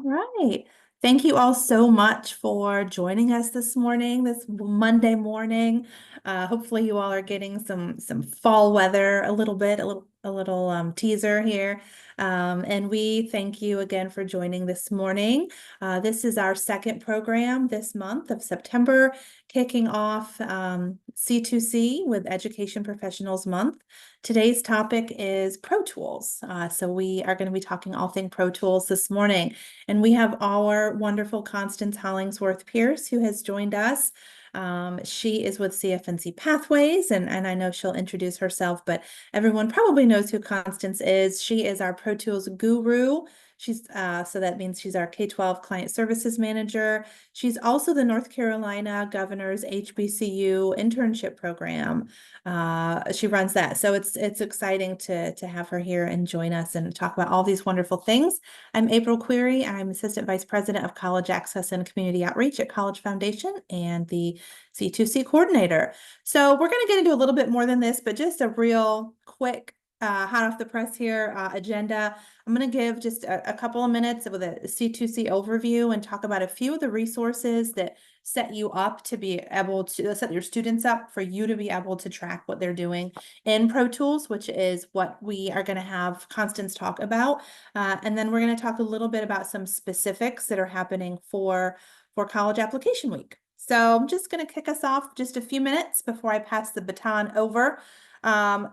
All right. Thank you all so much for joining us this morning, this Monday morning. Hopefully you all are getting some fall weather a little bit, a little teaser here. And we thank you again for joining this morning. This is our second program this month of September, kicking off C2C with Education Professionals Month. Today's topic is Pro Tools. So we are going to be talking all things Pro Tools this morning. And we have our wonderful Constance Hollingsworth Pierce who has joined us. She is with CFNC Pathways, and I know she'll introduce herself, but everyone probably knows who Constance is. She is our Pro Tools guru. So that means she's our K-12 Client Services Manager. She's also the North Carolina Governor's HBCU internship program. She runs that. So it's exciting to have her here and join us and talk about all these wonderful things. I'm April Query. I'm Assistant Vice President of College Access and Community Outreach at College Foundation and the C2C Coordinator. So we're going to get into a little bit more than this, but just a real quick hot off the press here agenda. I'm going to give just a couple of minutes with a C2C overview and talk about a few of the resources that set you up to be able to set your students up for you to be able to track what they're doing in Pro Tools, which is what we are going to have Constance talk about. And then we're going to talk a little bit about some specifics that are happening for College Application Week. So I'm just going to kick us off just a few minutes before I pass the baton over.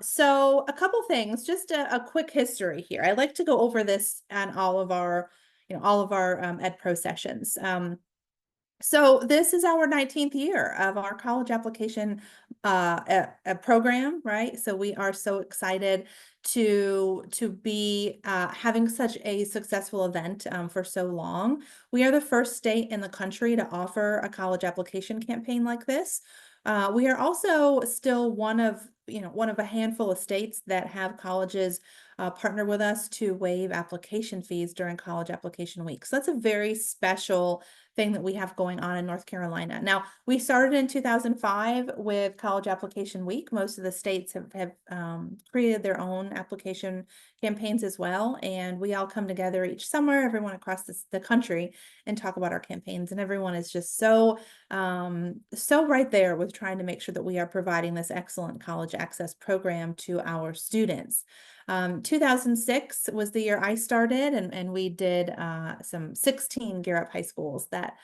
So a couple things, just a quick history here. I like to go over this on all of our Ed Pro sessions. So this is our 19th year of our college application program, right? So we are so excited to be having such a successful event for so long. We are the first state in the country to offer a college application campaign like this. We are also still one of a handful of states that have colleges partner with us to waive application fees during college application week. So that's a very special thing that we have going on in North Carolina. Now, we started in 2005 with College Application Week. Most of the states have created their own application campaigns as well. And we all come together each summer, everyone across the country, and talk about our campaigns. And everyone is just so right there with trying to make sure that we are providing this excellent college access program to our students. 2006 was the year I started, and we did some 16 Gear Up High Schools that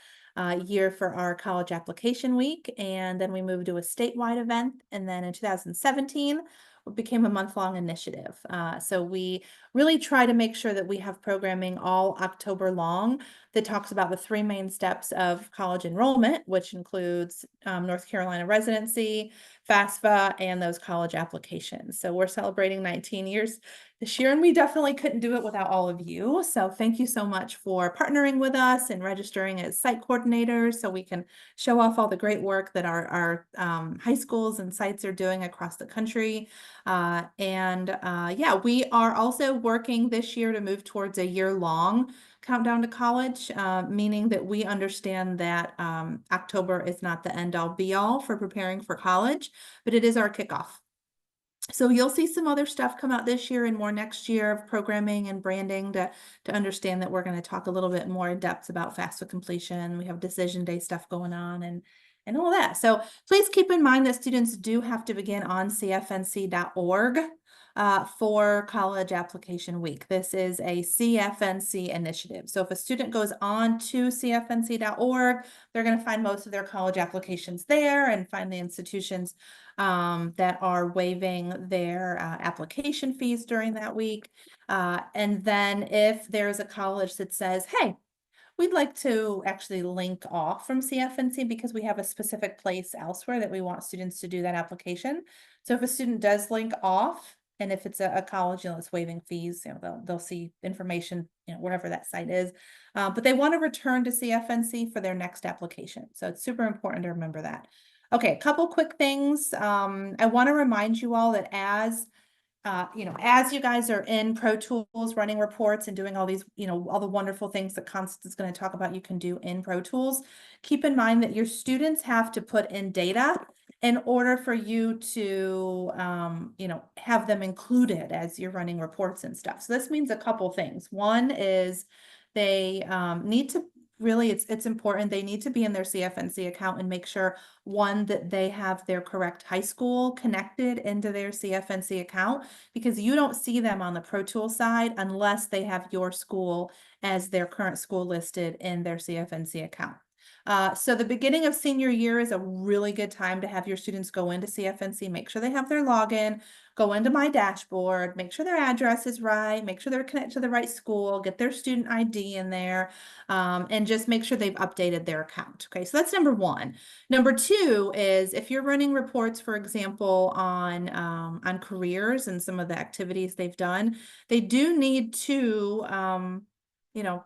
year for our college application week. And then we moved to a statewide event. And then in 2017, it became a month-long initiative. So we really try to make sure that we have programming all October long that talks about the three main steps of college enrollment, which includes North Carolina residency, FAFSA, and those college applications. So we're celebrating 19 years this year, and we definitely couldn't do it without all of you. So thank you so much for partnering with us and registering as site coordinators so we can show off all the great work that our high schools and sites are doing across the country. Yeah, we are also working this year to move towards a year-long countdown to college, meaning that we understand that October is not the end-all be-all for preparing for college, but it is our kickoff. So you'll see some other stuff come out this year and more next year of programming and branding to understand that we're going to talk a little bit more in depth about FAFSA completion. We have decision day stuff going on and all that. So please keep in mind that students do have to begin on cfnc.org for college application week. This is a CFNC initiative. So if a student goes on to cfnc.org, they're going to find most of their college applications there and find the institutions that are waiving their application fees during that week. And then if there's a college that says, hey, we'd like to actually link off from CFNC because we have a specific place elsewhere that we want students to do that application. So if a student does link off, and if it's a college, that's waiving fees, they'll see information, wherever that site is. But they want to return to CFNC for their next application. So it's super important to remember that. Okay, a couple quick things. I want to remind you all that as you guys are in Pro Tools running reports and doing all these, all the wonderful things that Constance is going to talk about you can do in Pro Tools, keep in mind that your students have to put in data in order for you to, have them included as you're running reports and stuff. So this means a couple things. One is they need to really, it's important. They need to be in their CFNC account and make sure, one, that they have their correct high school connected into their CFNC account, because you don't see them on the ProTools side unless they have your school as their current school listed in their CFNC account. So the beginning of senior year is a really good time to have your students go into CFNC, make sure they have their login, go into my dashboard, make sure their address is right, make sure they're connected to the right school, get their student ID in there, and just make sure they've updated their account. Okay, so that's number one. Number two is if you're running reports, for example, on careers and some of the activities they've done, they do need to, you know,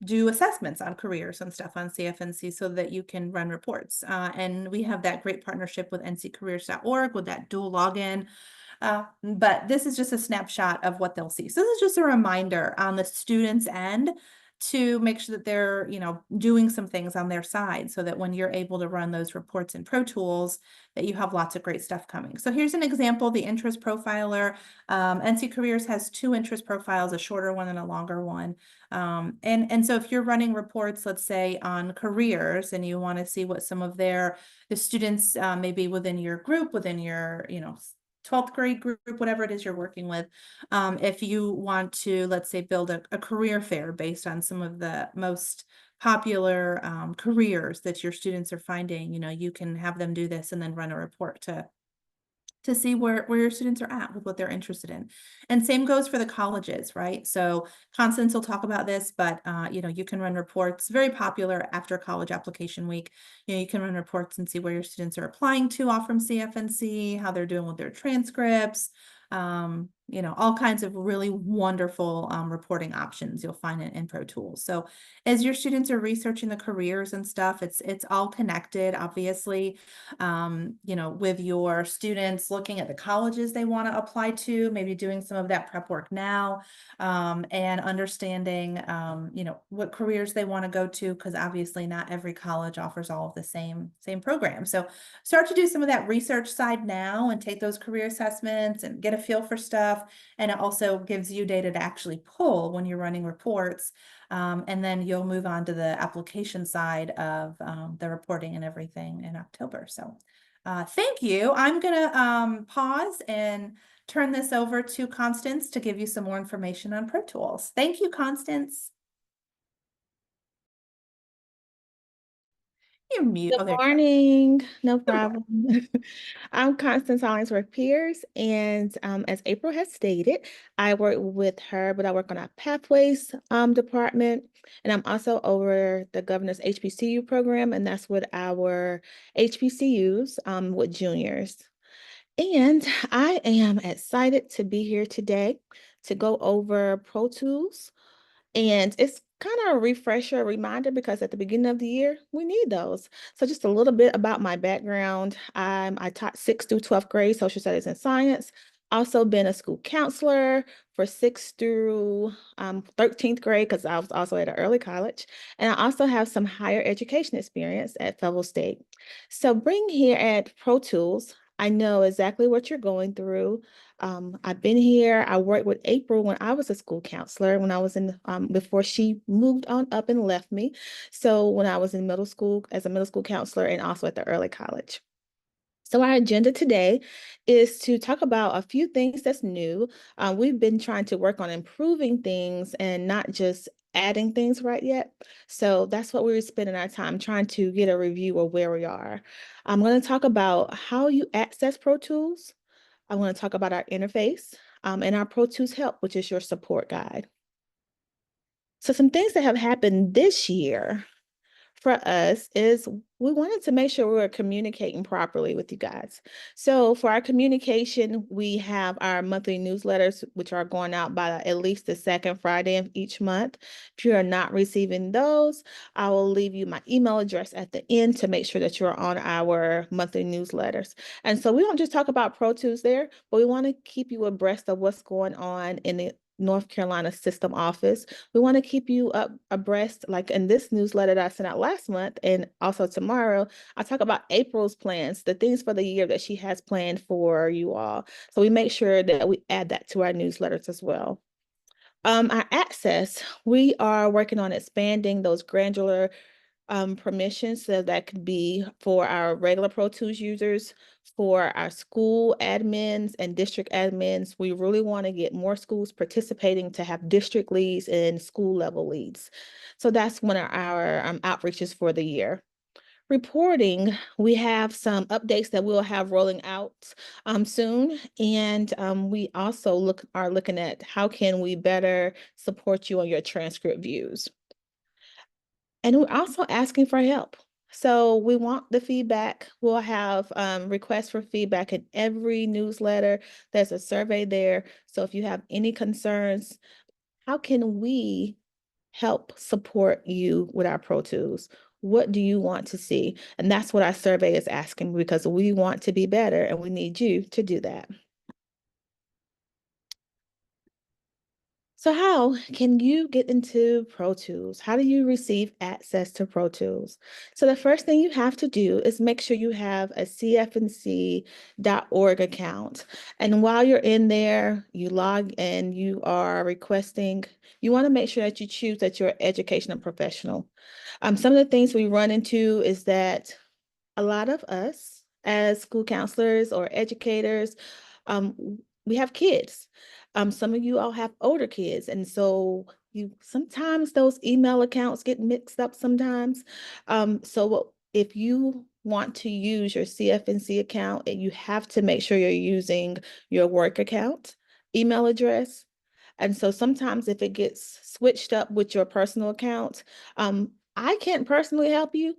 do assessments on careers and stuff on CFNC so that you can run reports. And we have that great partnership with nccareers.org with that dual login. But this is just a snapshot of what they'll see. So this is just a reminder on the student's end to make sure that they're, doing some things on their side so that when you're able to run those reports in ProTools, that you have lots of great stuff coming. So here's an example, the interest profiler. NC Careers has two interest profiles, a shorter one and a longer one. And so if you're running reports, let's say on careers, and you want to see what some of the students maybe within your group, within your, 12th grade group, whatever it is you're working with. If you want to, let's say, build a career fair based on some of the most popular careers that your students are finding, you can have them do this and then run a report to see where your students are at with what they're interested in. And same goes for the colleges, right? So Constance will talk about this, but you can run reports, very popular after college application week. You can run reports and see where your students are applying to off from CFNC, how they're doing with their transcripts, all kinds of really wonderful reporting options you'll find in ProTools. So as your students are researching the careers and stuff, it's all connected, obviously, with your students looking at the colleges they want to apply to, maybe doing some of that prep work now, and understanding, what careers they want to go to, because obviously not every college offers all of the same program. So start to do some of that research side now and take those career assessments and get a feel for stuff. And it also gives you data to actually pull when you're running reports. And then you'll move on to the application side of the reporting and everything in October. So thank you. I'm going to pause and turn this over to Constance to give you some more information on ProTools. Thank you, Constance. You're mute. Good morning. No problem. I'm Constance Hollingsworth Pierce, and as April has stated, I work with her, but I work on our Pathways department, and I'm also over the governor's HBCU program, and that's with our HBCUs with juniors. And I am excited to be here today to go over Pro Tools. And it's kind of a refresher, a reminder, because at the beginning of the year, we need those. So just a little bit about my background. I taught 6th through 12th grade social studies and science. Also been a school counselor for 6th through 13th grade, because I was also at an early college. And I also have some higher education experience at Fayetteville State. So being here at Pro Tools, I know exactly what you're going through. I've been here. I worked with April when I was a school counselor, when I was in, before she moved on up and left me. So when I was in middle school as a middle school counselor and also at the early college. So our agenda today is to talk about a few things that's new. We've been trying to work on improving things and not just adding things right yet. So that's what we're spending our time trying to get a review of where we are. I'm going to talk about how you access Pro Tools. I want to talk about our interface and our Pro Tools Help, which is your support guide. So some things that have happened this year for us is we wanted to make sure we were communicating properly with you guys. So for our communication, we have our monthly newsletters, which are going out by at least the second Friday of each month. If you are not receiving those, I will leave you my email address at the end to make sure that you're on our monthly newsletters. And so we don't just talk about Pro Tools there, but we want to keep you abreast of what's going on in the North Carolina system office. We want to keep you up abreast, like in this newsletter that I sent out last month, and also tomorrow, I talk about April's plans, the things for the year that she has planned for you all. So we make sure that we add that to our newsletters as well. Our access, we are working on expanding those granular permissions so that could be for our regular Pro Tools users, for our school admins and district admins. We really want to get more schools participating to have district leads and school level leads. So that's one of our outreaches for the year. Reporting, we have some updates that we'll have rolling out soon. And we also are looking at how can we better support you on your transcript views. And we're also asking for help. So we want the feedback. We'll have requests for feedback in every newsletter. There's a survey there. So if you have any concerns, how can we help support you with our Pro Tools? What do you want to see? And that's what our survey is asking because we want to be better and we need you to do that. So how can you get into Pro Tools? How do you receive access to Pro Tools? So the first thing you have to do is make sure you have a CFNC.org account. And while you're in there, you log in, you are requesting, you want to make sure that you choose that you're an educational professional. Some of the things we run into is that a lot of us as school counselors or educators, we have kids. Some of you all have older kids, and so you sometimes those email accounts get mixed up sometimes. If you want to use your CFNC account, you have to make sure you're using your work account email address. And so sometimes if it gets switched up with your personal account, I can't personally help you,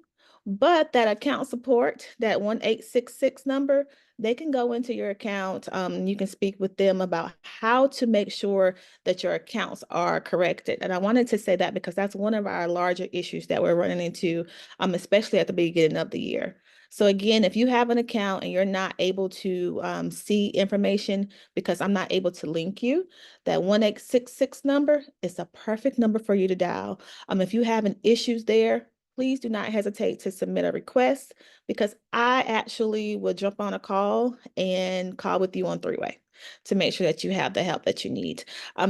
but that account support, that 1866 number, they can go into your account. You can speak with them about how to make sure that your accounts are corrected. And I wanted to say that because that's one of our larger issues that we're running into, especially at the beginning of the year. So again, if you have an account and you're not able to see information because I'm not able to link you, that 1866 number is a perfect number for you to dial. If you have an issues there, please do not hesitate to submit a request because I actually will jump on a call and call with you on three-way to make sure that you have the help that you need.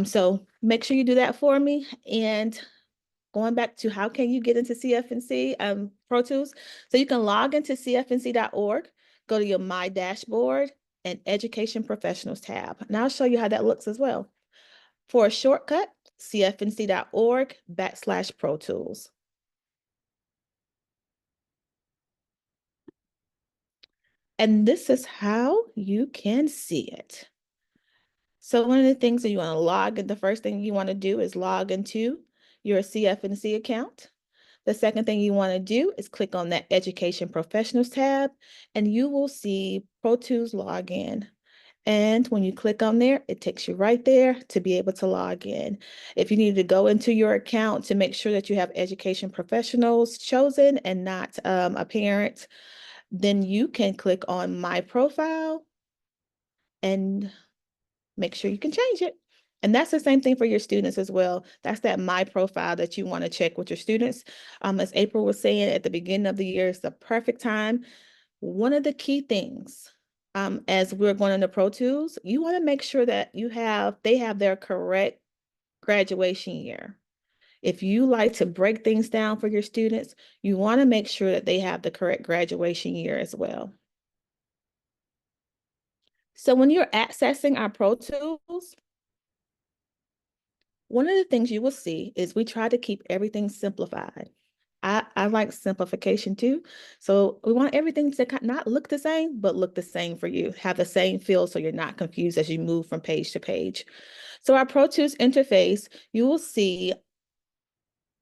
So make sure you do that for me. And going back to how can you get into CFNC Pro Tools? So you can log into cfnc.org, go to your My Dashboard and Education Professionals tab. And I'll show you how that looks as well. For a shortcut, cfnc.org/Pro Tools. And this is how you can see it. So one of the things that you want to log in, the first thing you want to do is log into your CFNC account. The second thing you want to do is click on that Education Professionals tab, and you will see Pro Tools Login. And when you click on there, it takes you right there to be able to log in. If you need to go into your account to make sure that you have education professionals chosen and not a parent, then you can click on My Profile and make sure you can change it. And that's the same thing for your students as well. That's that My Profile that you want to check with your students. As April was saying at the beginning of the year, it's the perfect time. One of the key things as we're going into Pro Tools, you want to make sure that they have their correct graduation year. If you like to break things down for your students, you want to make sure that they have the correct graduation year as well. So when you're accessing our Pro Tools, one of the things you will see is we try to keep everything simplified. I like simplification too. So we want everything to not look the same, but look the same for you. Have the same feel so you're not confused as you move from page to page. So our Pro Tools interface, you will see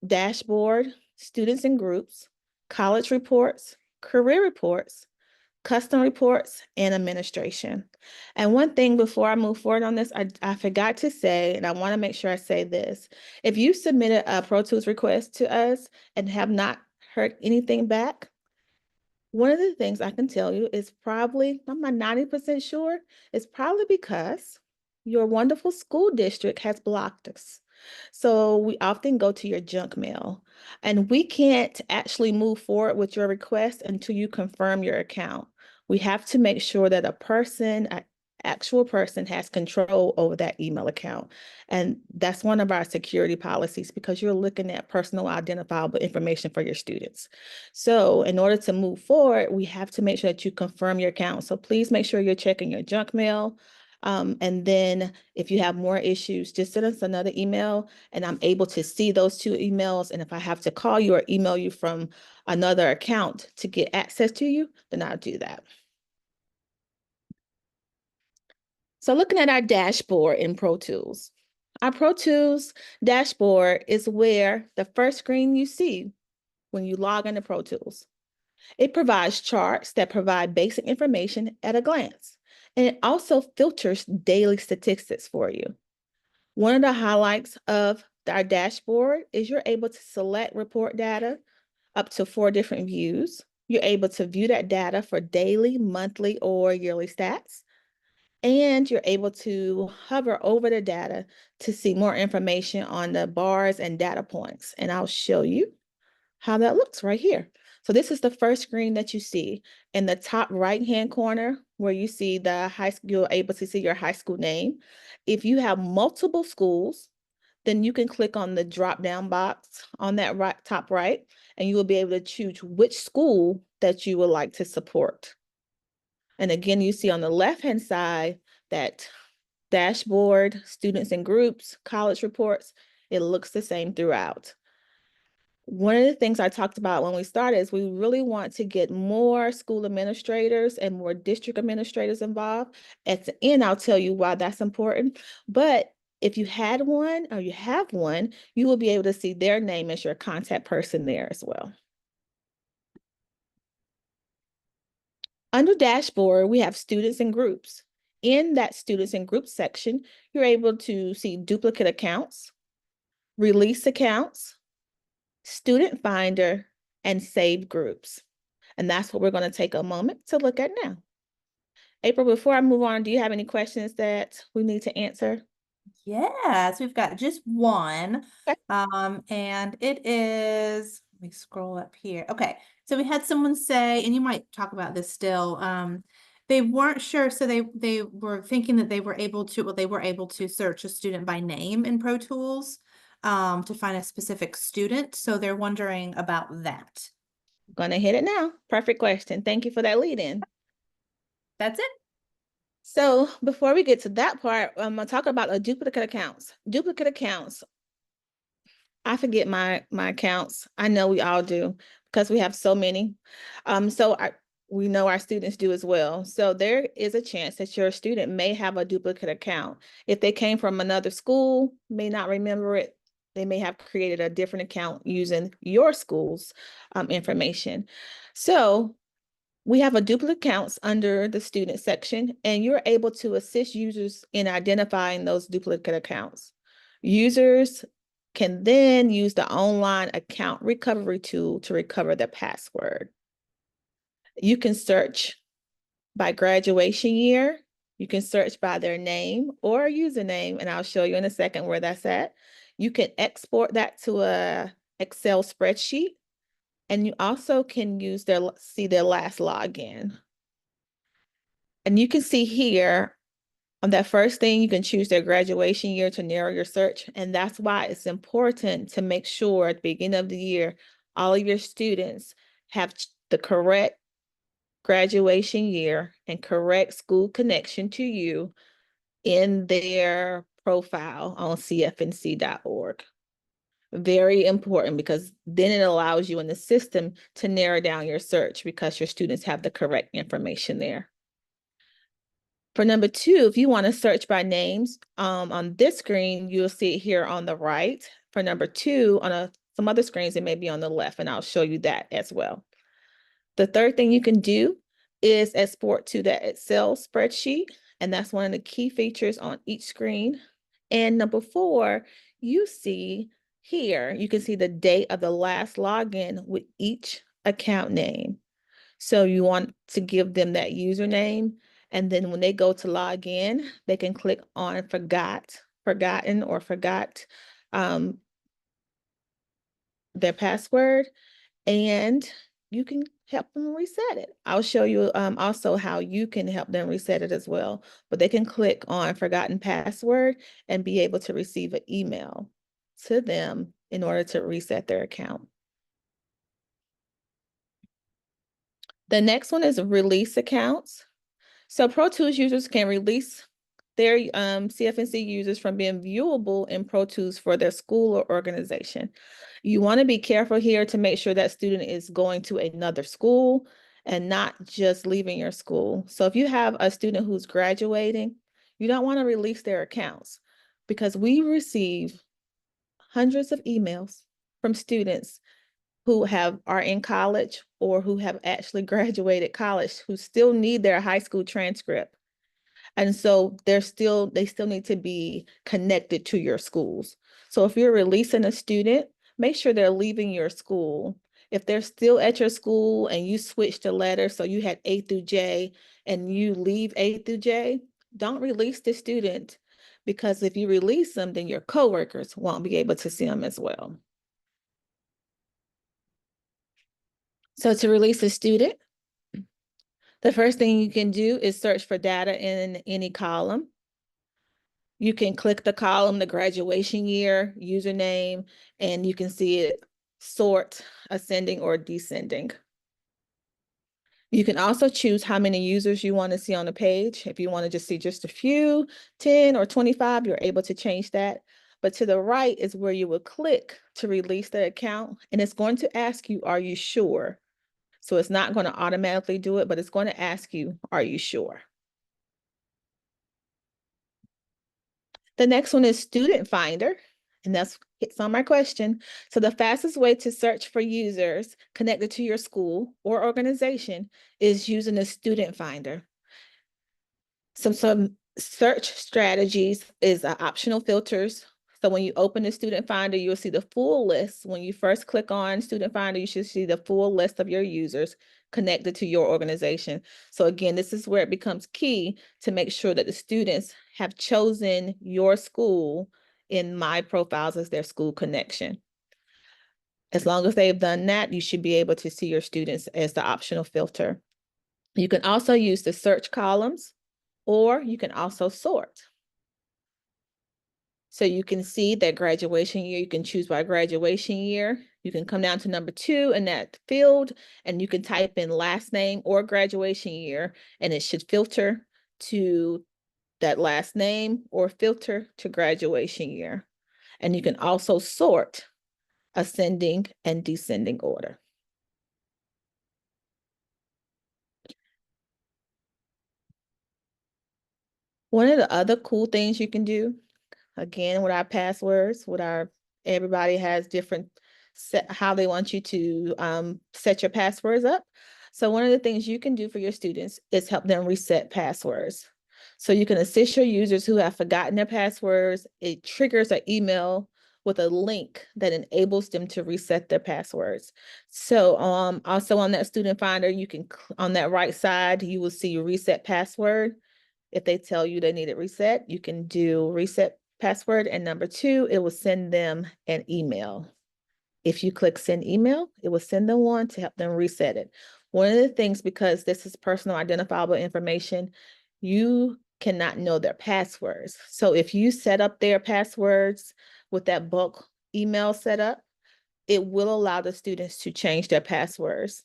dashboard, students and groups, college reports, career reports, custom reports, and administration. And one thing before I move forward on this, I forgot to say, and I want to make sure I say this. If you submitted a Pro Tools request to us and have not heard anything back, one of the things I can tell you is probably, I'm not 90% sure, it's probably because your wonderful school district has blocked us. So we often go to your junk mail, and we can't actually move forward with your request until you confirm your account. We have to make sure that a person, actual person has control over that email account. And that's one of our security policies because you're looking at personal identifiable information for your students. So in order to move forward, we have to make sure that you confirm your account. So please make sure you're checking your junk mail. And then if you have more issues, just send us another email and I'm able to see those 2 emails. And if I have to call you or email you from another account to get access to you, then I'll do that. So looking at our dashboard in ProTools, our ProTools dashboard is where the first screen you see when you log into ProTools. It provides charts that provide basic information at a glance, and it also filters daily statistics for you. One of the highlights of our dashboard is you're able to select report data up to 4 different views. You're able to view that data for daily, monthly, or yearly stats. And you're able to hover over the data to see more information on the bars and data points. And I'll show you how that looks right here. So this is the first screen that you see. In the top right-hand corner where you see the high school, you're able to see your high school name. If you have multiple schools, then you can click on the drop-down box on that top right, and you will be able to choose which school that you would like to support. And again, you see on the left-hand side that dashboard, students and groups, college reports, it looks the same throughout. One of the things I talked about when we started is we really want to get more school administrators and more district administrators involved. At the end, I'll tell you why that's important. But if you had one or you have one, you will be able to see their name as your contact person there as well. Under dashboard, we have students and groups. In that students and groups section, you're able to see duplicate accounts, release accounts, student finder, and save groups. And that's what we're going to take a moment to look at now. April, before I move on, do you have any questions that we need to answer? Yes, we've got just one. Okay. And it is, let me scroll up here. Okay, so we had someone say, and you might talk about this still, they weren't sure, so they were thinking that they were able to, well, they were able to search a student by name in Pro Tools to find a specific student. So they're wondering about that. Gonna hit it now. Perfect question. Thank you for that lead in. That's it. So before we get to that part, I'm gonna talk about a duplicate accounts. Duplicate accounts. I forget my accounts. I know we all do because we have so many. We know our students do as well. So there is a chance that your student may have a duplicate account. If they came from another school, may not remember it. They may have created a different account using your school's information. So we have a duplicate accounts under the student section, and you're able to assist users in identifying those duplicate accounts. Users can then use the online account recovery tool to recover their password. You can search by graduation year. You can search by their name or username, and I'll show you in a second where that's at. You can export that to a Excel spreadsheet, and you also can use see their last login. And you can see here on that first thing, you can choose their graduation year to narrow your search. And that's why it's important to make sure at the beginning of the year, all of your students have the correct graduation year and correct school connection to you in their profile on cfnc.org. Very important because then it allows you in the system to narrow down your search because your students have the correct information there. For number 2, if you want to search by names, on this screen, you'll see it here on the right. For number 2, on some other screens, it may be on the left, and I'll show you that as well. The third thing you can do is export to the Excel spreadsheet, and that's one of the key features on each screen. And number 4, you see here, you can see the date of the last login with each account name. So you want to give them that username, and then when they go to log in, they can click on forgotten or forgot their password, and you can help them reset it. I'll show you also how you can help them reset it as well. But they can click on forgotten password and be able to receive an email to them in order to reset their account. The next one is release accounts. So ProTools users can release their CFNC users from being viewable in ProTools for their school or organization. You want to be careful here to make sure that student is going to another school and not just leaving your school. So if you have a student who's graduating, you don't want to release their accounts because we receive hundreds of emails from students who are in college or who have actually graduated college who still need their high school transcript. And so they still need to be connected to your schools. So if you're releasing a student, make sure they're leaving your school. If they're still at your school and you switched a letter, so you had A through J and you leave A through J, don't release the student because if you release them, then your coworkers won't be able to see them as well. So to release a student, the first thing you can do is search for data in any column. You can click the column, the graduation year, username, and you can see it sort, ascending or descending. You can also choose how many users you want to see on the page. If you want to just see just a few, 10 or 25, you're able to change that. But to the right is where you will click to release the account, and it's going to ask you, are you sure? So it's not going to automatically do it, but it's going to ask you, are you sure? The next one is Student Finder, and that's hits on my question. So the fastest way to search for users connected to your school or organization is using a Student Finder. Some search strategies is optional filters. So when you open the Student Finder, you'll see the full list. When you first click on Student Finder, you should see the full list of your users connected to your organization. So again, this is where it becomes key to make sure that the students have chosen your school in My Profiles as their school connection. As long as they've done that, you should be able to see your students as the optional filter. You can also use the search columns, or you can also sort. So you can see that graduation year, you can choose by graduation year. You can come down to number 2 in that field, and you can type in last name or graduation year, and it should filter to that last name or filter to graduation year. And you can also sort ascending and descending order. One of the other cool things you can do, again, with our passwords, everybody has different how they want you to set your passwords up. So one of the things you can do for your students is help them reset passwords. So you can assist your users who have forgotten their passwords. It triggers an email with a link that enables them to reset their passwords. So also on that student finder, you can on that right side, you will see reset password. If they tell you they need it reset, you can do reset password. And number 2, it will send them an email. If you click send email, it will send them one to help them reset it. One of the things, because this is personal identifiable information, you cannot know their passwords. So if you set up their passwords with that bulk email set up, it will allow the students to change their passwords.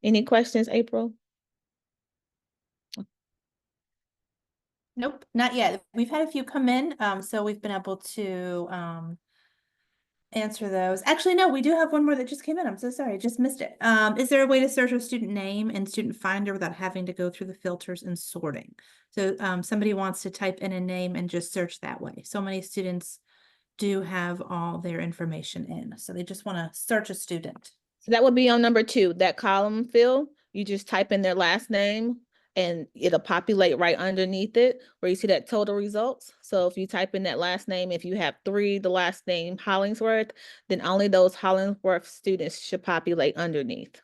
Any questions, April? Nope, not yet. We've had a few come in, so we've been able to answer those. Actually, no, we do have one more that just came in. I'm so sorry, I just missed it. Is there a way to search a student name in Student Finder without having to go through the filters and sorting? So somebody wants to type in a name and just search that way. So many students do have all their information in, so they just want to search a student. So that would be on number 2, that column fill. You just type in their last name and it'll populate right underneath it where you see that total results. So if you type in that last name, if you have 3, the last name Hollingsworth, then only those Hollingsworth students should populate underneath.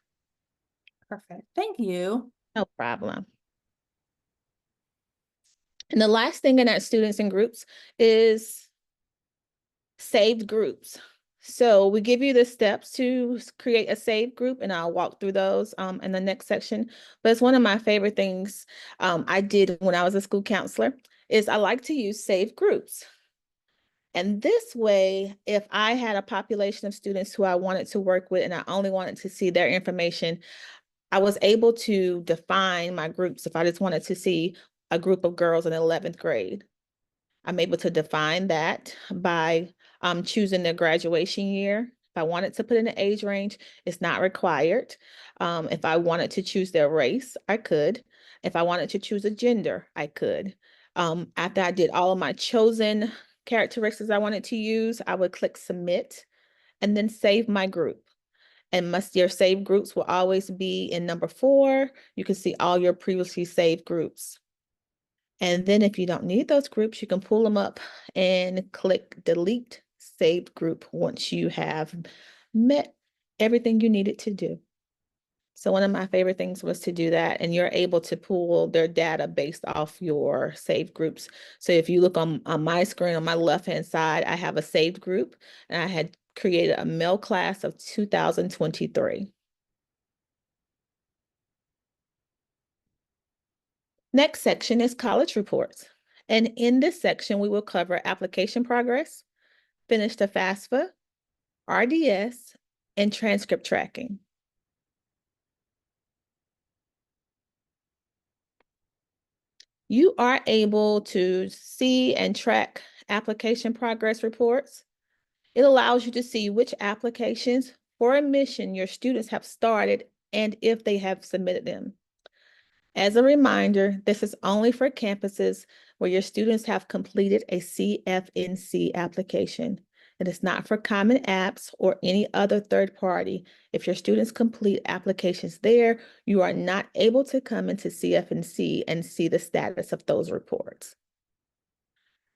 Perfect. Thank you. No problem. And the last thing in that students and groups is saved groups. So we give you the steps to create a saved group, and I'll walk through those in the next section. But it's one of my favorite things I did when I was a school counselor is I like to use saved groups. And this way, if I had a population of students who I wanted to work with and I only wanted to see their information, I was able to define my groups if I just wanted to see a group of girls in 11th grade. I'm able to define that by choosing their graduation year. If I wanted to put in an age range, it's not required. If I wanted to choose their race, I could. If I wanted to choose a gender, I could. After I did all of my chosen characteristics I wanted to use, I would click submit and then save my group. And your saved groups will always be in number 4. You can see all your previously saved groups. And then if you don't need those groups, you can pull them up and click delete saved group once you have met everything you needed to do. So one of my favorite things was to do that, and you're able to pull their data based off your saved groups. So if you look on my screen on my left-hand side, I have a saved group, and I had created a male class of 2023. Next section is college reports. And in this section, we will cover application progress, finished a FAFSA, RDS, and transcript tracking. You are able to see and track application progress reports. It allows you to see which applications for admission your students have started and if they have submitted them. As a reminder, this is only for campuses where your students have completed a CFNC application. It is not for Common Apps or any other third party. If your students complete applications there, you are not able to come into CFNC and see the status of those reports.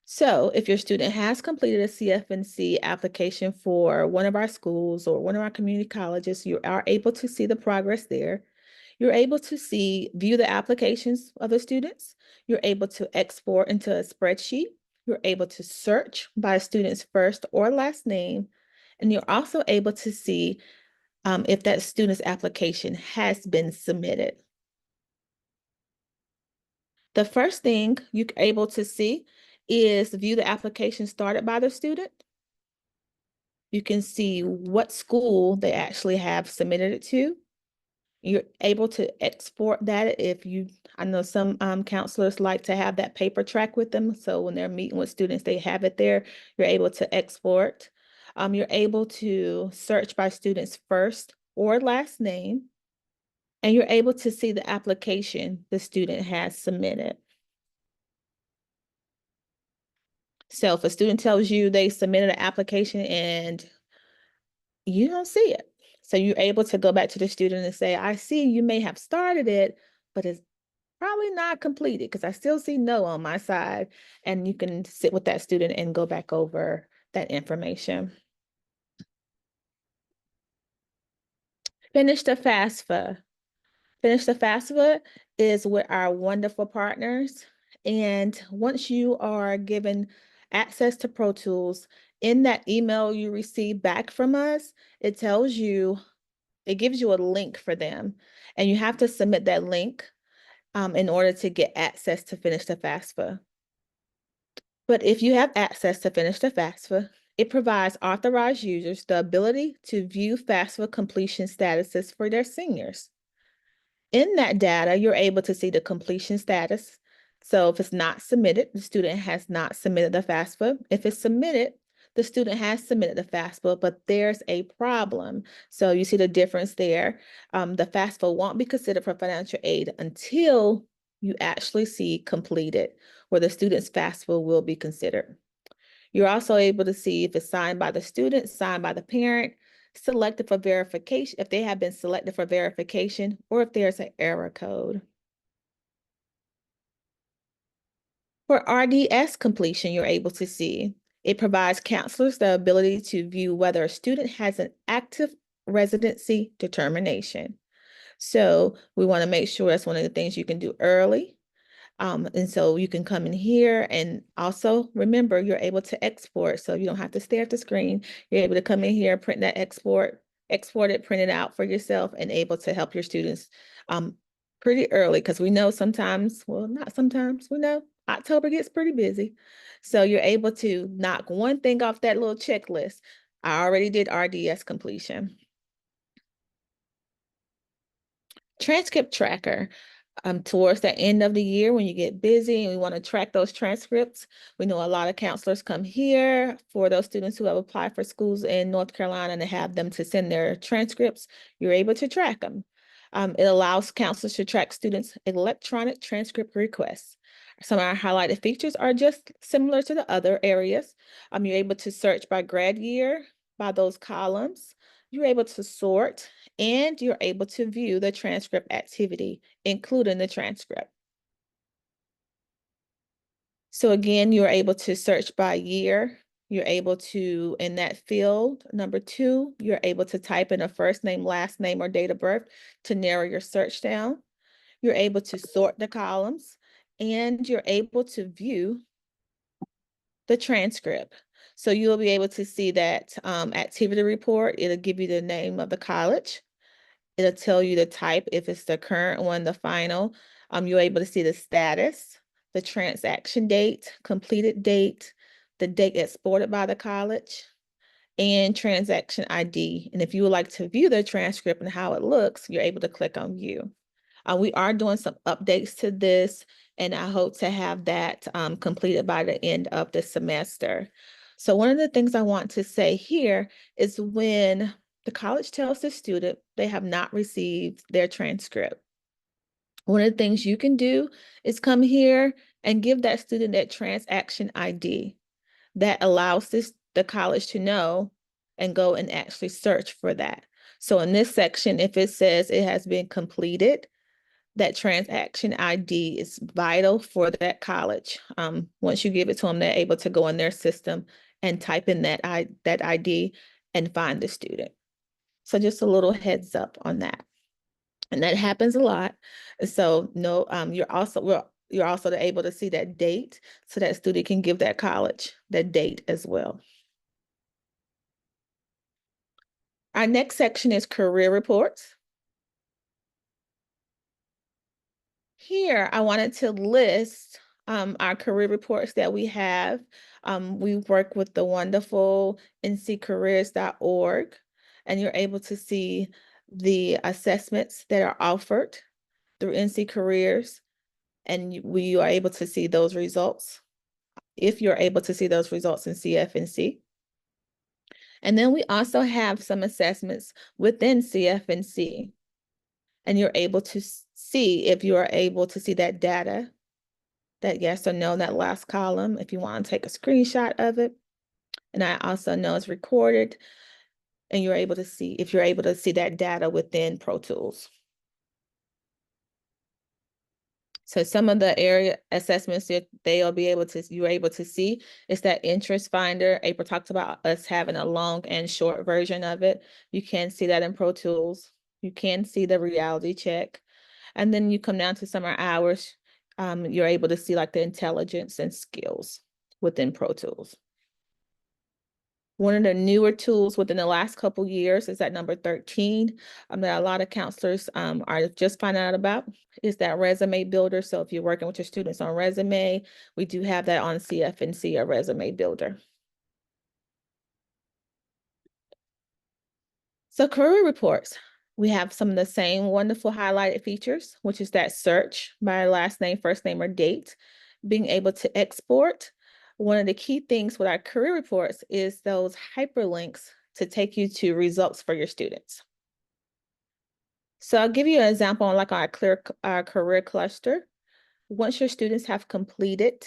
So if your student has completed a CFNC application for one of our schools or one of our community colleges, you are able to see the progress there. You're able to view the applications of the students. You're able to export into a spreadsheet. You're able to search by a student's first or last name. And you're also able to see if that student's application has been submitted. The first thing you're able to see is view the application started by the student. You can see what school they actually have submitted it to. You're able to export that I know some counselors like to have that paper track with them. So when they're meeting with students, they have it there. You're able to export. You're able to search by student's first or last name, and you're able to see the application the student has submitted. So if a student tells you they submitted an application and you don't see it, so you're able to go back to the student and say, I see you may have started it, but it's probably not completed because I still see no on my side. And you can sit with that student and go back over that information. Finish the FAFSA. Finish the FAFSA is with our wonderful partners. And once you are given access to ProTools, in that email you receive back from us, it gives you a link for them. And you have to submit that link in order to get access to finish the FAFSA. But if you have access to finish the FAFSA, it provides authorized users the ability to view FAFSA completion statuses for their seniors. In that data, you're able to see the completion status. So if it's not submitted, the student has not submitted the FAFSA. If it's submitted, the student has submitted the FAFSA, but there's a problem. So you see the difference there. The FAFSA won't be considered for financial aid until you actually see completed, where the student's FAFSA will be considered. You're also able to see if it's signed by the student, signed by the parent, selected for verification, if they have been selected for verification, or if there's an error code. For RDS completion, you're able to see it provides counselors the ability to view whether a student has an active residency determination. So we want to make sure that's one of the things you can do early. And so you can come in here, and also remember you're able to export, so you don't have to stare at the screen. You're able to come in here, print that export it, print it out for yourself, and able to help your students pretty early, because we know sometimes, well, not sometimes, we know October gets pretty busy. So you're able to knock one thing off that little checklist. I already did RDS completion. Transcript tracker. Towards the end of the year, when you get busy and we want to track those transcripts, we know a lot of counselors come here for those students who have applied for schools in North Carolina and have them to send their transcripts. You're able to track them. It allows counselors to track students' electronic transcript requests. Some of our highlighted features are just similar to the other areas. You're able to search by grad year, by those columns. You're able to sort, and you're able to view the transcript activity, including the transcript. So again, you're able to search by year. You're able to, in that field, number 2, you're able to type in a first name, last name, or date of birth to narrow your search down. You're able to sort the columns, and you're able to view the transcript. So you'll be able to see that activity report. It'll give you the name of the college. It'll tell you the type, if it's the current one, the final. You're able to see the status, the transaction date, completed date, the date exported by the college, and transaction ID. And if you would like to view the transcript and how it looks, you're able to click on view. We are doing some updates to this, and I hope to have that completed by the end of the semester. So one of the things I want to say here is when the college tells the student they have not received their transcript, one of the things you can do is come here and give that student that transaction ID that allows the college to know and go and actually search for that. So in this section, if it says it has been completed, that transaction ID is vital for that college. Once you give it to them, they're able to go in their system and type in that ID and find the student. So just a little heads up on that. And that happens a lot. So no, you're also able to see that date, so that student can give that college that date as well. Our next section is career reports. Here, I wanted to list our career reports that we have. We work with the wonderful nccareers.org, and you're able to see the assessments that are offered through NC Careers, and we are able to see those results, if you're able to see those results in CFNC. And then we also have some assessments within CFNC, and you're able to see if you are able to see that data, that yes or no in that last column, if you want to take a screenshot of it. And I also know it's recorded, and you're able to see if you're able to see that data within ProTools. So some of the area assessments that you're able to see is that interest finder. April talked about us having a long and short version of it. You can see that in ProTools. You can see the reality check. And then you come down to summer hours. You're able to see like the intelligence and skills within ProTools. One of the newer tools within the last couple years is that number 13 that a lot of counselors are just finding out about, is that resume builder. So if you're working with your students on resume, we do have that on CFNC, a resume builder. So career reports, we have some of the same wonderful highlighted features, which is that search by last name, first name, or date, being able to export. One of the key things with our career reports is those hyperlinks to take you to results for your students. So I'll give you an example on like our career cluster. Once your students have completed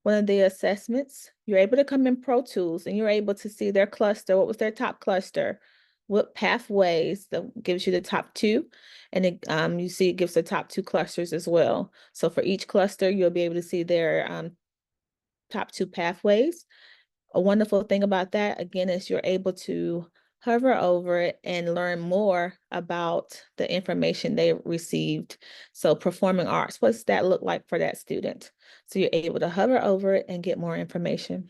one of the assessments, you're able to come in ProTools and you're able to see their cluster. What was their top cluster? What pathways? That gives you the top 2. And it, you see it gives the top 2 clusters as well. So for each cluster, you'll be able to see their top 2 pathways. A wonderful thing about that, again, is you're able to hover over it, and learn more about the information they received. So performing arts, what's that look like for that student? So you're able to hover over it and get more information.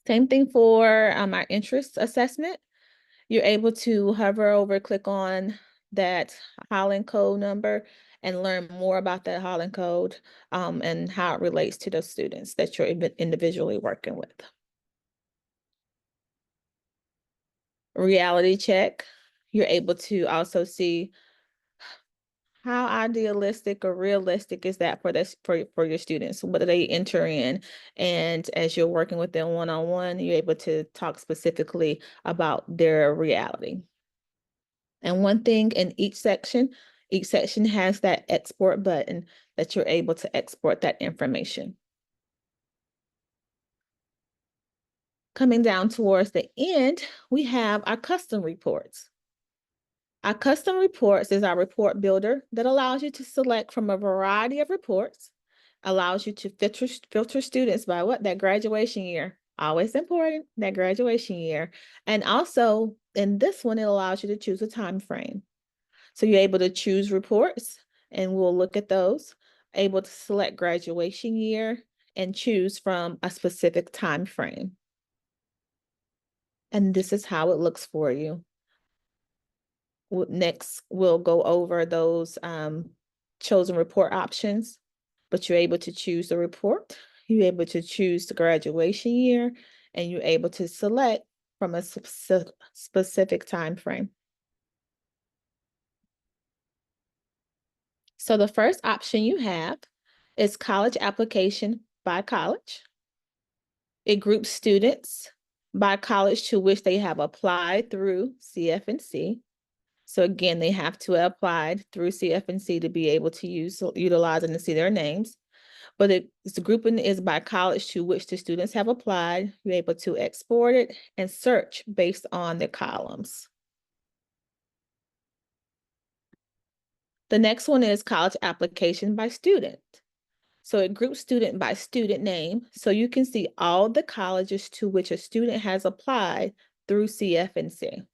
Same thing for our interest assessment. You're able to hover over, click on that Holland code number and learn more about that Holland code and how it relates to the students that you're individually working with. Reality check. You're able to also see how idealistic or realistic is that for this for your students? What do they enter in? And as you're working with them one-on-one, you're able to talk specifically about their reality. And one thing in each section has that export button that you're able to export that information. Coming down towards the end, we have our custom reports. Our custom reports is our report builder that allows you to select from a variety of reports, allows you to filter students by what? That graduation year. Always important, that graduation year. And also in this one, it allows you to choose a time frame. So you're able to choose reports and we'll look at those, able to select graduation year and choose from a specific time frame. And this is how it looks for you. Next, we'll go over those chosen report options, but you're able to choose the report, you're able to choose the graduation year, and you're able to select from a specific time frame. So the first option you have is college application by college. It groups students by college to which they have applied through CFNC. So again, they have to have applied through CFNC to be able to utilize and to see their names. But the grouping is by college to which the students have applied. You're able to export it and search based on the columns. The next one is college application by student. So it groups student by student name. So you can see all the colleges to which a student has applied through CFNC.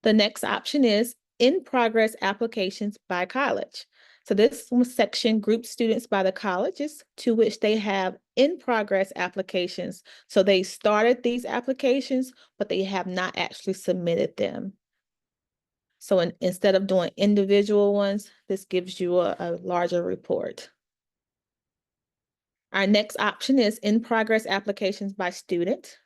The next option is in progress applications by college. So this section groups students by the colleges to which they have in progress applications. So they started these applications, but they have not actually submitted them. So instead of doing individual ones, this gives you a larger report. Our next option is in progress applications by student.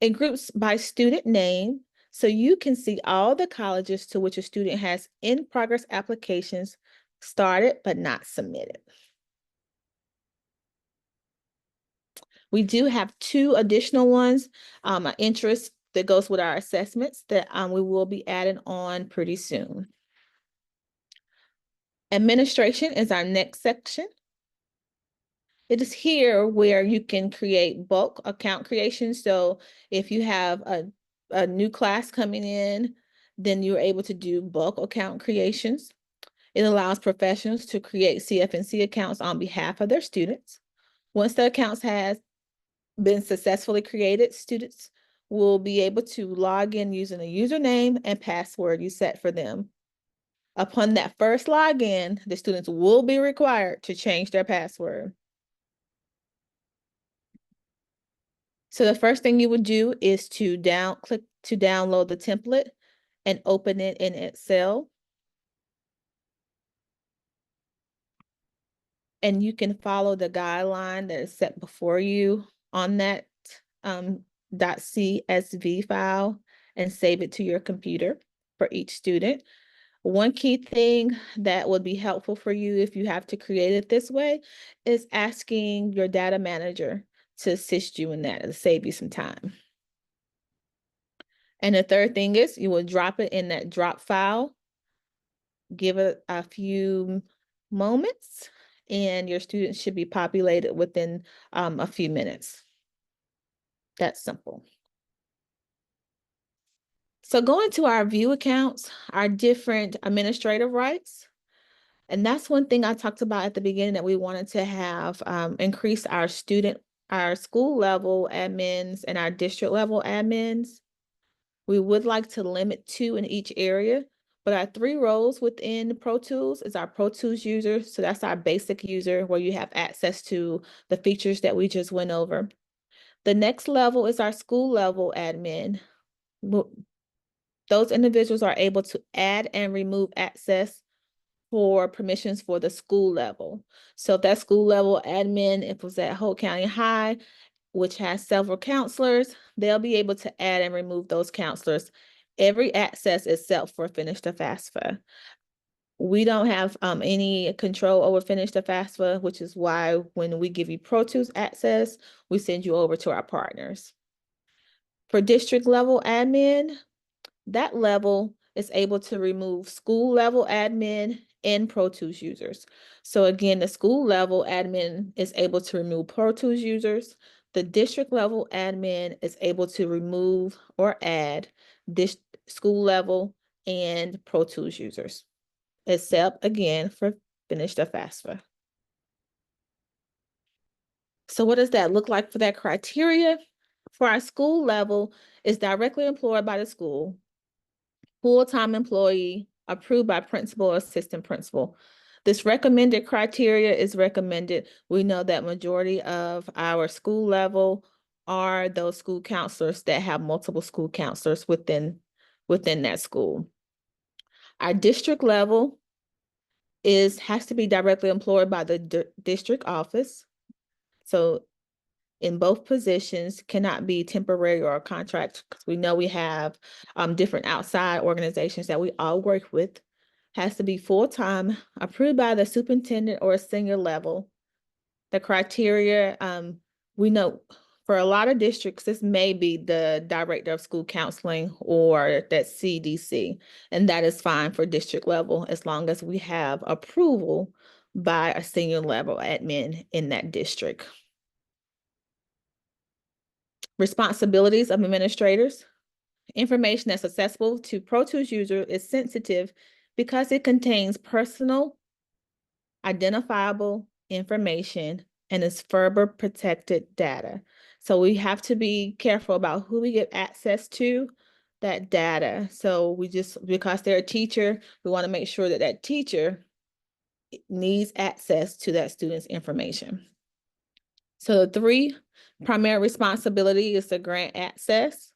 It groups by student name, so you can see all the colleges to which a student has in progress applications started but not submitted. We do have two additional ones, an interest that goes with our assessments that we will be adding on pretty soon. Administration is our next section. It is here where you can create bulk account creation. So if you have a new class coming in, then you're able to do bulk account creations. It allows professionals to create CFNC accounts on behalf of their students. Once the accounts has been successfully created, students will be able to log in using a username and password you set for them. Upon that first login, the students will be required to change their password. So the first thing you would do is to click to download the template and open it in Excel. And you can follow the guideline that is set before you on that .csv file and save it to your computer for each student. One key thing that would be helpful for you if you have to create it this way is asking your data manager to assist you in that to save you some time. And the third thing is you will drop it in that drop file, give it a few moments, and your students should be populated within a few minutes. That's simple. So going to our view accounts, our different administrative rights. And that's one thing I talked about at the beginning that we wanted to have increase our student our school level admins and our district level admins. We would like to limit 2 in each area, but our 3 roles within Pro Tools is our Pro Tools user. So that's our basic user where you have access to the features that we just went over. The next level is our school level admin. Those individuals are able to add and remove access for permissions for the school level. So if that school level admin, if it was at Holt County High, which has several counselors, they'll be able to add and remove those counselors. Every access is set for Finish the FAFSA. We don't have any control over Finish the FAFSA, which is why when we give you Pro Tools access, we send you over to our partners. For district level admin, that level is able to remove school level admin and Pro Tools users. So again, the school level admin is able to remove Pro Tools users. The district level admin is able to remove or add this school level and Pro Tools users, except again for Finish the FAFSA. So what does that look like for that criteria? For our school level, is directly employed by the school, full-time employee, approved by principal or assistant principal. This recommended criteria is recommended. We know that majority of our school level are those school counselors that have multiple school counselors within that school. Our district level has to be directly employed by the district office. So in both positions cannot be temporary or a contract, because we know we have different outside organizations that we all work with. Has to be full-time, approved by the superintendent or a senior level. The criteria, we know for a lot of districts, this may be the director of school counseling or that CDC, and that is fine for district level as long as we have approval by a senior level admin in that district. Responsibilities of administrators. Information that's accessible to Pro Tools user is sensitive because it contains personal, identifiable information and is further protected data. So we have to be careful about who we get access to that data. So because they're a teacher, we want to make sure that that teacher needs access to that student's information. So the 3 primary responsibility is to grant access.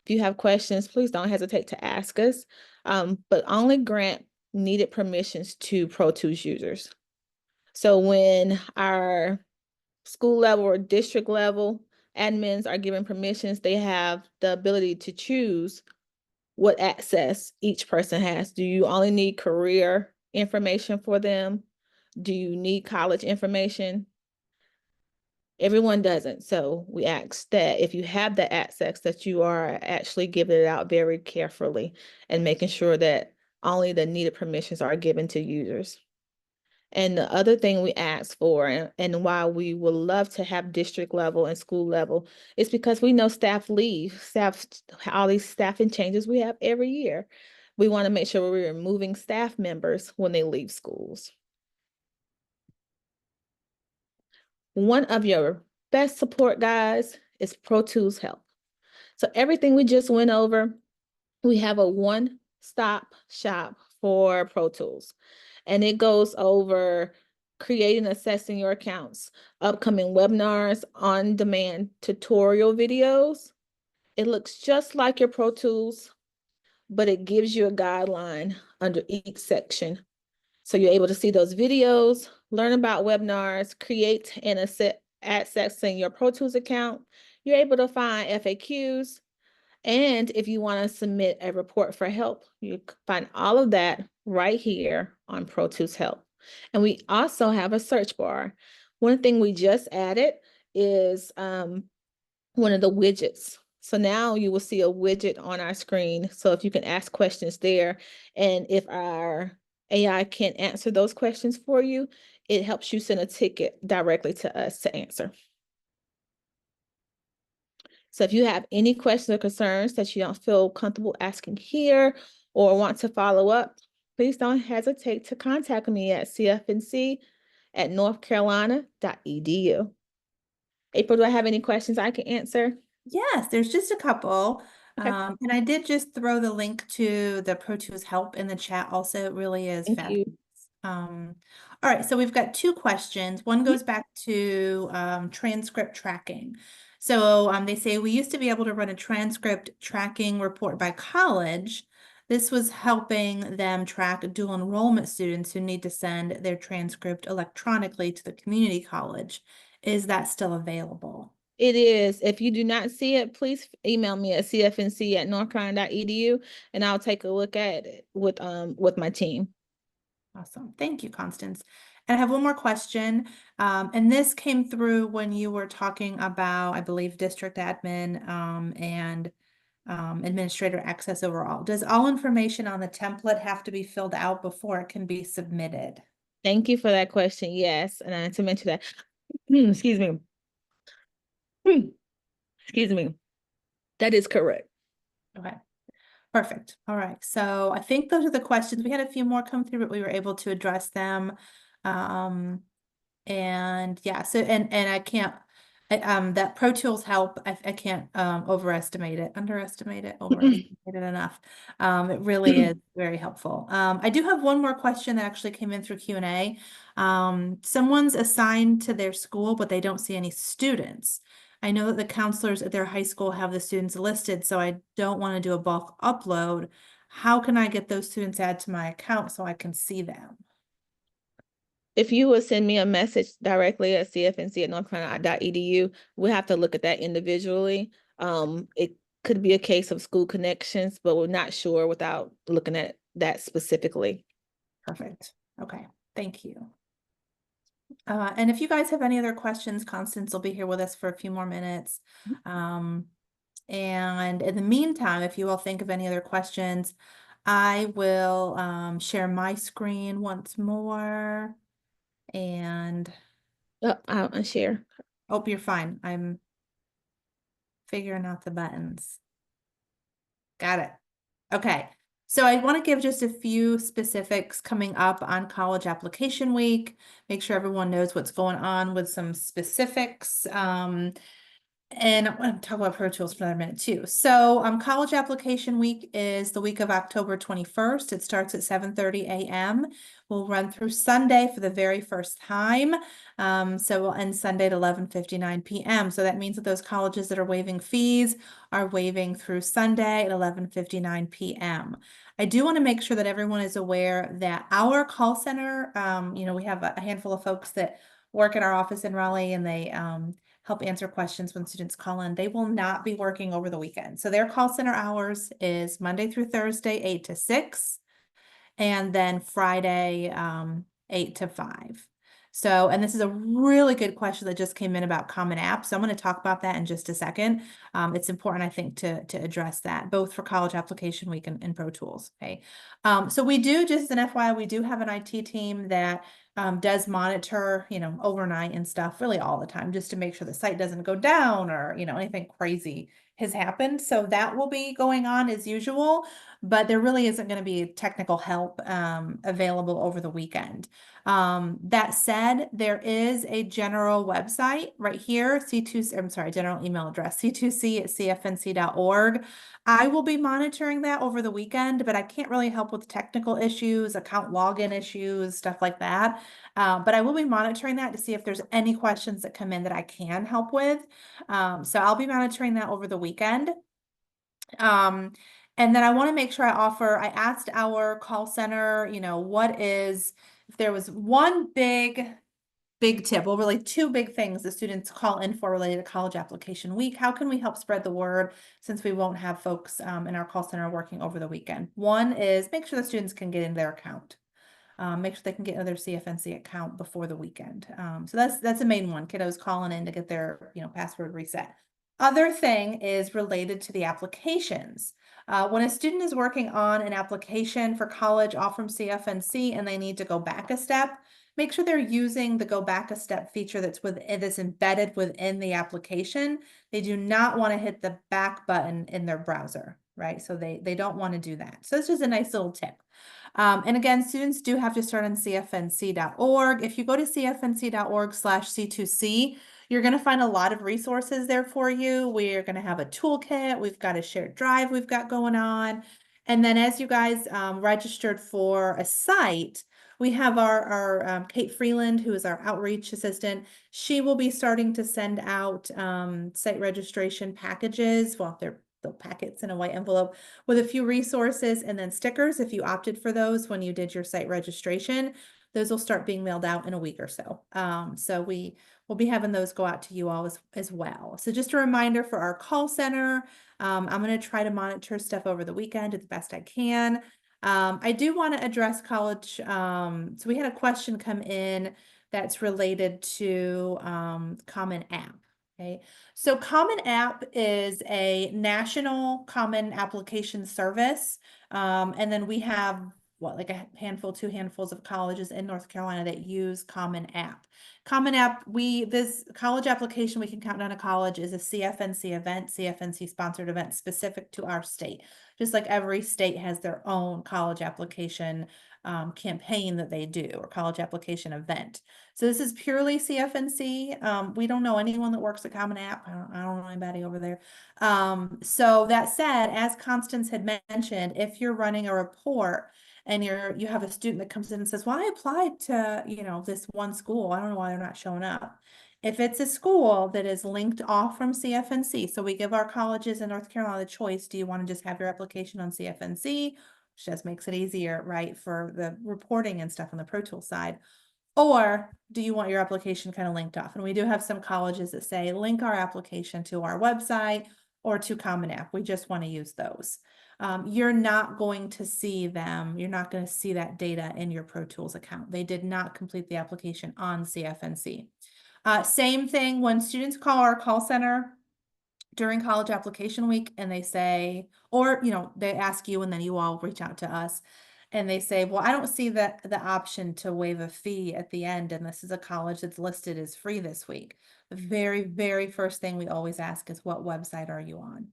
If you have questions, please don't hesitate to ask us, but only grant needed permissions to Pro Tools users. So when our school level or district level admins are given permissions, they have the ability to choose what access each person has. Do you only need career information for them? Do you need college information? Everyone doesn't. So we ask that if you have the access that you are actually giving it out very carefully and making sure that only the needed permissions are given to users. And the other thing we ask for and why we would love to have district level and school level is because we know staff leave, all these staffing changes we have every year. We want to make sure we're removing staff members when they leave schools. One of your best support guides is Pro Tools Help. So everything we just went over, we have a one-stop shop for Pro Tools. And it goes over creating and assessing your accounts, upcoming webinars, on-demand tutorial videos. It looks just like your Pro Tools, but it gives you a guideline under each section. So you're able to see those videos, learn about webinars, create and accessing your Pro Tools account. You're able to find FAQs. And if you want to submit a report for help, you find all of that right here on Pro Tools Help. And we also have a search bar. One thing we just added is one of the widgets. So now you will see a widget on our screen. So if you can ask questions there, and if our AI can't answer those questions for you, it helps you send a ticket directly to us to answer. So if you have any questions or concerns that you don't feel comfortable asking here or want to follow up, please don't hesitate to contact me at cfnc@northcarolina.edu. April, do I have any questions I can answer? Yes, there's just a couple. Okay, And I did just throw the link to the ProTools help in the chat also. It really is thank fabulous. you. All right, so we've got two questions. One Mhm. goes back to transcript tracking. So they say we used to be able to run a transcript tracking report by college. This was helping them track dual enrollment students who need to send their transcript electronically to the community college. Is that still available? It is. If you do not see it, please email me at cfnc@northcarolina.edu and I'll take a look at it with my team. Awesome. Thank you, Constance. And I have one more question. And this came through when you were talking about, I believe, district admin and administrator access overall. Does all information on the template have to be filled out before it can be submitted? Thank you for that question. Yes, and I to mention that. Excuse me. Excuse me. That is correct. Okay, perfect. All right. So I think those are the questions. We had a few more come through, but we were able to address them. Um, And yeah, so and I can't that Pro Tools help, I can't underestimate it, overestimate it enough. It really is very helpful. I do have one more question that actually came in through Q&A. Someone's assigned to their school, but they don't see any students. I know that the counselors at their high school have the students listed, so I don't want to do a bulk upload. How can I get those students added to my account so I can see them? If you would send me a message directly at cfnc@northcarolina.edu, we'll have to look at that individually. It could be a case of school connections, but we're not sure without looking at that specifically. Perfect. Okay, thank you. And if you guys have any other questions, Constance will be here with us for a few more minutes. Um, and in the meantime, if you all think of any other questions, I will share my screen once more. And I'll unshare. oh, you're fine. I'm figuring out the buttons. Got it. Okay. So I want to give just a few specifics coming up on college application week. Make sure everyone knows what's going on with some specifics. And I want to talk about Pro Tools for another minute too. So college application week is the week of October 21st. It starts at 7:30 a.m. We'll run through Sunday for the very first time. So we'll end Sunday at 11:59 p.m. So that means that those colleges that are waiving fees are waiving through Sunday at 11:59 p.m. I do want to make sure that everyone is aware that our call center, we have a handful of folks that work in our office in Raleigh and they help answer questions when students call in. They will not be working over the weekend. So their call center hours is Monday through Thursday, 8 to 6, and then Friday, 8 to 5. So, and this is a really good question that just came in about Common App. So I'm going to talk about that in just a second. It's important, I think, to address that, both for College Application Week and Pro Tools. Okay. So we do, just as an FYI, we do have an IT team that does monitor, overnight and stuff really all the time, just to make sure the site doesn't go down or, anything crazy has happened. So that will be going on as usual, but there really isn't going to be technical help available over the weekend. That said, there is a general website right here, general email address, c2c@cfnc.org. I will be monitoring that over the weekend, but I can't really help with technical issues, account login issues, stuff like that. But I will be monitoring that to see if there's any questions that come in that I can help with. So I'll be monitoring that over the weekend. Um, and then I want to make sure I asked our call center, if there was one big tip, well, really two big things the students call in for related to college application week. How can we help spread the word since we won't have folks in our call center working over the weekend? One is make sure the students can get in their account. Make sure they can get into their CFNC account before the weekend. So that's the main one. Kiddos calling in to get their password reset. Other thing is related to the applications. When a student is working on an application for college off from CFNC and they need to go back a step, make sure they're using the go back a step feature that's embedded within the application. They do not want to hit the back button in their browser, right? So they don't want to do that. So it's just a nice little tip. And again, students do have to start on cfnc.org. If you go to cfnc.org/C2C, You're going to find a lot of resources there for you. We're going to have a toolkit. We've got a shared drive we've got going on. And then as you guys registered for a site, we have our Kate Freeland, who is our outreach assistant. She will be starting to send out site registration packages. Well, they're the packets in a white envelope with a few resources and then stickers if you opted for those when you did your site registration. Those will start being mailed out in a week or so. So we'll be having those go out to you all as well. So just a reminder for our call center, I'm going to try to monitor stuff over the weekend as best I can. I do want to address college. So we had a question come in that's related to Common App. Okay, so Common App is a national common application service. And then we have like a handful, two handfuls of colleges in North Carolina that use Common App. Common App, this college application we can count down a college is a CFNC event, CFNC sponsored event specific to our state. Just like every state has their own college application campaign that they do, or college application event. So this is purely CFNC. We don't know anyone that works at Common App. I don't know anybody over there. So that said, as Constance had mentioned, if you're running a report and you have a student that comes in and says, well, I applied to, this one school, I don't know why they're not showing up. If it's a school that is linked off from CFNC, so we give our colleges in North Carolina the choice, do you want to just have your application on CFNC, which just makes it easier, right, for the reporting and stuff on the ProTools side, or do you want your application kind of linked off? And we do have some colleges that say link our application to our website or to Common App. We just want to use those. You're not going to see them. You're not going to see that data in your ProTools account. They did not complete the application on CFNC. Same thing when students call our call center during college application week and they say, or, they ask you and then you all reach out to us and they say, well, I don't see the option to waive a fee at the end. And this is a college that's listed as free this week. The very, very first thing we always ask is, what website are you on?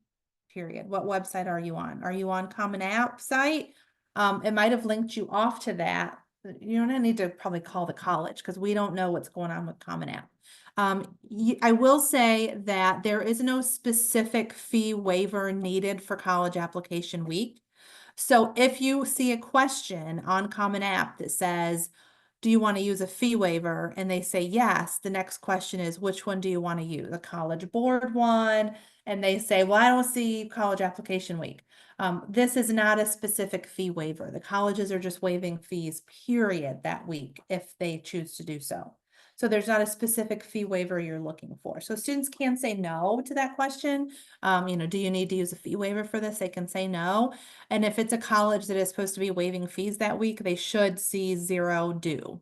Period. What website are you on? Are you on Common App site? It might have linked you off to that. You don't need to probably call the college because we don't know what's going on with Common App. I will say that there is no specific fee waiver needed for college application week. So if you see a question on Common App that says, do you want to use a fee waiver? And they say yes, the next question is, which one do you want to use? A College Board one? And they say, well, I don't see college application week. This is not a specific fee waiver. The colleges are just waiving fees, period, that week if they choose to do so. So there's not a specific fee waiver you're looking for. So students can say no to that question. Do you need to use a fee waiver for this? They can say no. And if it's a college that is supposed to be waiving fees that week, they should see 0 due.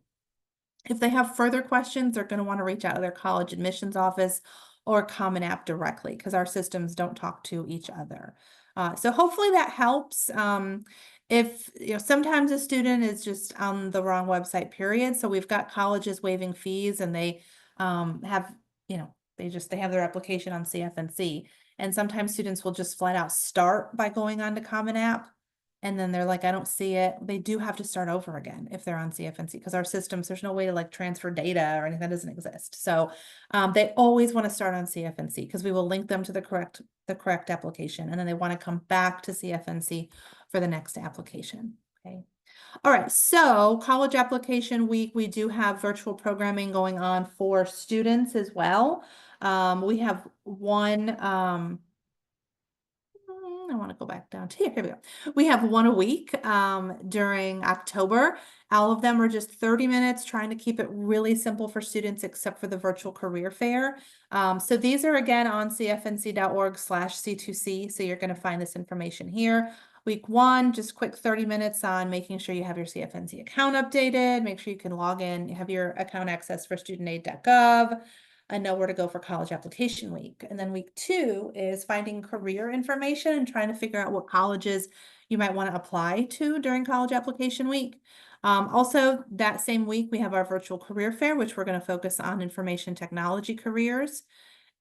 If they have further questions, they're going to want to reach out to their college admissions office or Common App directly because our systems don't talk to each other. So hopefully that helps. If sometimes a student is just on the wrong website, period. So we've got colleges waiving fees and they have, they have their application on CFNC. And sometimes students will just flat out start by going on to Common App. And then they're like, I don't see it. They do have to start over again if they're on CFNC because our systems, there's no way to like transfer data or anything that doesn't exist. So they always want to start on CFNC because we will link them to the correct application. And then they want to come back to CFNC for the next application. Okay. All right. So college application week, we do have virtual programming going on for students as well. We have one, I want to go back down to here. Here we go. We have one a week during October. All of them are just 30 minutes, trying to keep it really simple for students, except for the virtual career fair. So these are again on cfnc.org/C2C. So you're going to find this information here. Week 1, just quick 30 minutes on making sure you have your CFNC account updated, make sure you can log in, you have your account access for studentaid.gov. And know where to go for college application week. And then week 2 is finding career information and trying to figure out what colleges you might want to apply to during college application week. Also, that same week, we have our virtual career fair, which we're going to focus on information technology careers.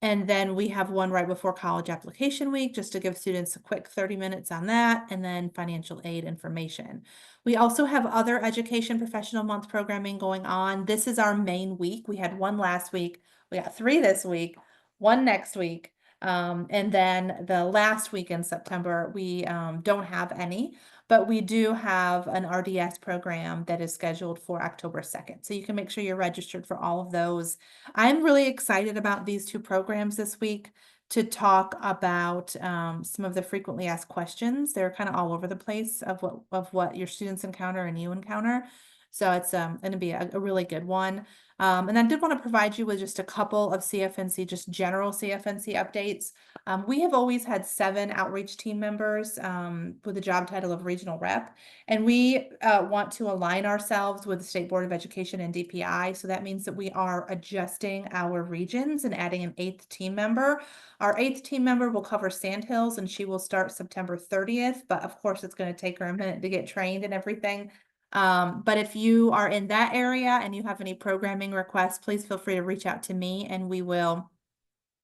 And then we have one right before college application week, just to give students a quick 30 minutes on that, and then financial aid information. We also have other education professional month programming going on. This is our main week. We had one last week, We got 3 this week, 1 next week. And then the last week in September, we don't have any, but we do have an RDS program that is scheduled for October 2nd. So you can make sure you're registered for all of those. I'm really excited about these 2 programs this week to talk about some of the frequently asked questions. They're kind of all over the place of what your students encounter and you encounter. So it's going to be a really good one. And I did want to provide you with just a couple of CFNC, just general CFNC updates. We have always had 7 outreach team members with the job title of regional rep, and we want to align ourselves with the State Board of Education and DPI. So that means that we are adjusting our regions and adding an 8th team member. Our 8th team member will cover Sandhills, and she will start September 30th, but of course it's going to take her a minute to get trained and everything. But if you are in that area and you have any programming requests, please feel free to reach out to me and we will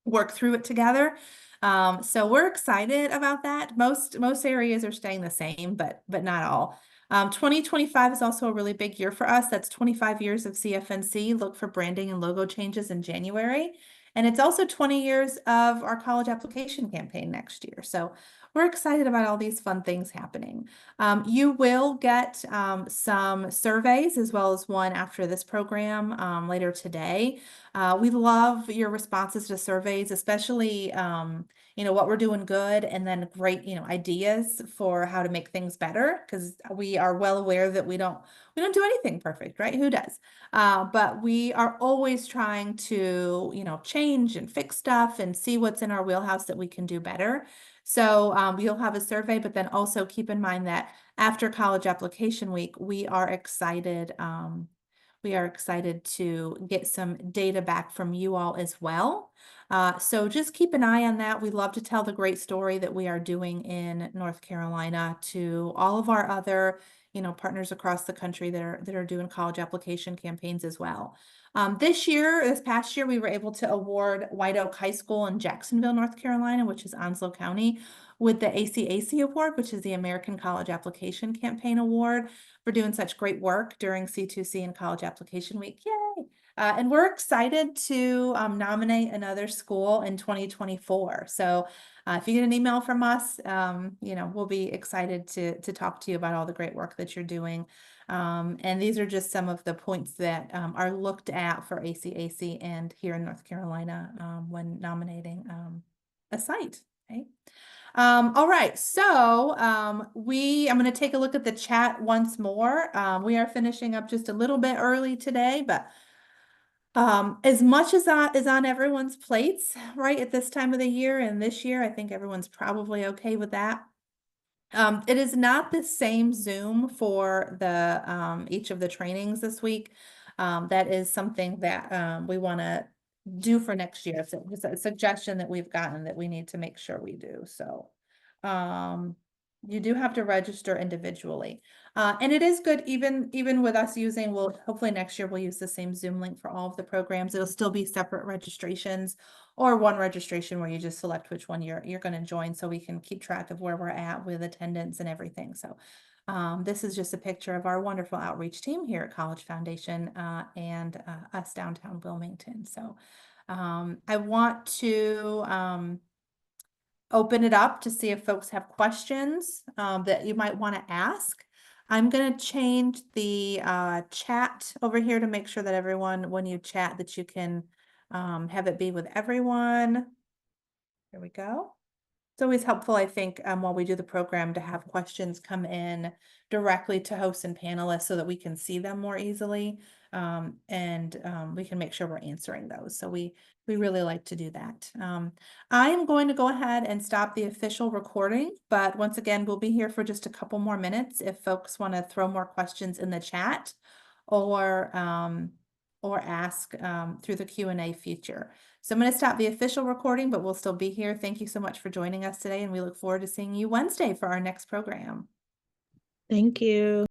work through it together. So we're excited about that. Most areas are staying the same, but not all. 2025 is also a really big year for us. That's 25 years of CFNC. Look for branding and logo changes in January. And it's also 20 years of our college application campaign next year. So we're excited about all these fun things happening. You will get some surveys as well as one after this program later today. We love your responses to surveys, especially, what we're doing good and then great, ideas for how to make things better, because we are well aware that we don't do anything perfect, right? Who does? But we are always trying to, change and fix stuff and see what's in our wheelhouse that we can do better. So you'll have a survey, but then also keep in mind that after college application week, we are excited to get some data back from you all as well. So just keep an eye on that. We love to tell the great story that we are doing in North Carolina to all of our other, partners across the country that are doing college application campaigns as well. This past year, we were able to award White Oak High School in Jacksonville, North Carolina, which is Onslow County, with the ACAC Award, which is the American College Application Campaign Award, for doing such great work during C2C and College Application Week. Yay! And we're excited to nominate another school in 2024. So if you get an email from us, we'll be excited to talk to you about all the great work that you're doing. And these are just some of the points that are looked at for ACAC and here in North Carolina when nominating a site. Okay. All right, so I'm going to take a look at the chat once more. We are finishing up just a little bit early today, but as much as that is on everyone's plates, right, at this time of the year and this year, I think everyone's probably okay with that. It is not the same Zoom for the each of the trainings this week. That is something that we want to do for next year. So it's a suggestion that we've gotten that we need to make sure we do. So you do have to register individually. And it is good, even with us using, hopefully next year we'll use the same Zoom link for all of the programs. It'll still be separate registrations or one registration where you just select which one you're going to join, so we can keep track of where we're at with attendance and everything. So this is just a picture of our wonderful outreach team here at College Foundation and us downtown Wilmington. So I want to open it up to see if folks have questions that you might want to ask. I'm going to change the chat over here to make sure that everyone, when you chat, that you can have it be with everyone. There we go. It's always helpful, I think, while we do the program, to have questions come in directly to hosts and panelists so that we can see them more easily, and we can make sure we're answering those. So we really like to do that. I am going to go ahead and stop the official recording, but once again, we'll be here for just a couple more minutes if folks want to throw more questions in the chat or ask through the Q&A feature. So I'm going to stop the official recording, but we'll still be here. Thank you so much for joining us today, and we look forward to seeing you Wednesday for our next program. Thank you.